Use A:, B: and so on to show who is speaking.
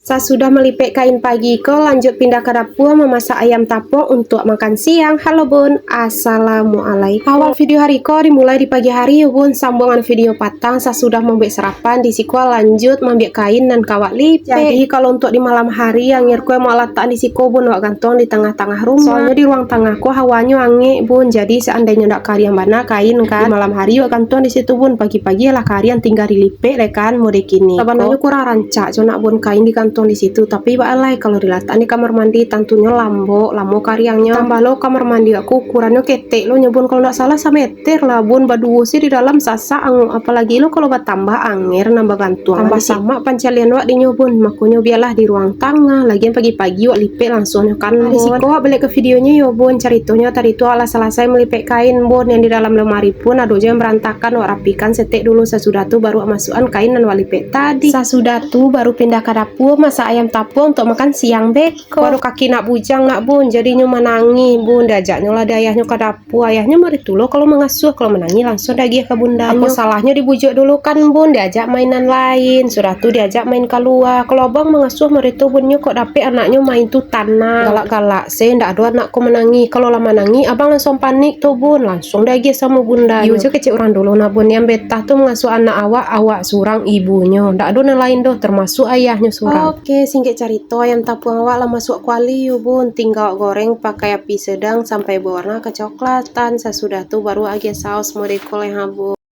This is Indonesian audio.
A: Saya sudah melipet kain pagi ko, lanjut pindah ke dapur memasak ayam tapung untuk makan siang. Halo bun, assalamualaikum. Awal video hari ko dimulai di pagi hari ya bun, sambungan video patang. Saya sudah membuat sarapan, di siko lanjut membuat kain dan kawat lipet. Jadi kalau untuk di malam hari yang ko mau letak di siko bun, wak gantong di tengah-tengah rumah. Soalnya di ruang tengahku hawanya angin bun, jadi seandainya ndak kari yang mana kain kan di malam hari wak gantong di situ bun. Pagi-pagi lah kari yang tinggal dilipet kan mode kini. Sebenarnya kurang rancak cuma bun kain di kantong di situ, tapi balai kalau diletak di kamar mandi tentunya lamo karyangnya. Tambah lo kamar mandi aku ukurannya ketek lo nyebun kalau nggak salah 1 meter lah bun, badu sih di dalam sasa apalagi lo kalau bertambah angin nambah gantung tambah sama pancalian wak di nyobun, makanya biarlah di ruang tengah. Lagian pagi-pagi wak lipet langsung kan bun. Risiko wak balik ke videonya yo bun, ceritonya tadi tuh ala selesai melipet kain bun yang di dalam lemari pun ada aja yang berantakan. Wak rapikan setek dulu, sesudah tuh baru masukkan kain dan wak lipet tadi. Sesudah tuh baru pindah ke dapur masak ayam tapung untuk makan siang beko. Baru kaki nak bujang nak bun, jadinya menangi bun, diajaknya lah ayahnya ke dapur. Ayahnya mari tuh lo kalau mengasuh, kalau menangi langsung dagih ke bundanya. Apa salahnya dibujuk dulu kan bun, diajak mainan lain. Sudah tuh diajak main keluar. Kalau abang mengasuh mari tuh bunnya kok dapet anaknya main tuh tanah galak-galak sih, ndak ada anakku menangi. Kalau lama menangi abang langsung panik tuh bun, langsung dagih sama bundanya. Iya aja kecil orang dulu nah bun, yang betah tuh mengasuh anak awak surang ibunya, ndak ada yang lain doh termasuk ayahnya surang. Oke, singkat cerita ayam tapung awak lah masuk kuali yuk bun, tinggal goreng pakai api sedang sampai berwarna kecoklatan. Sesudah tuh baru agak saus mau dikoleh bun.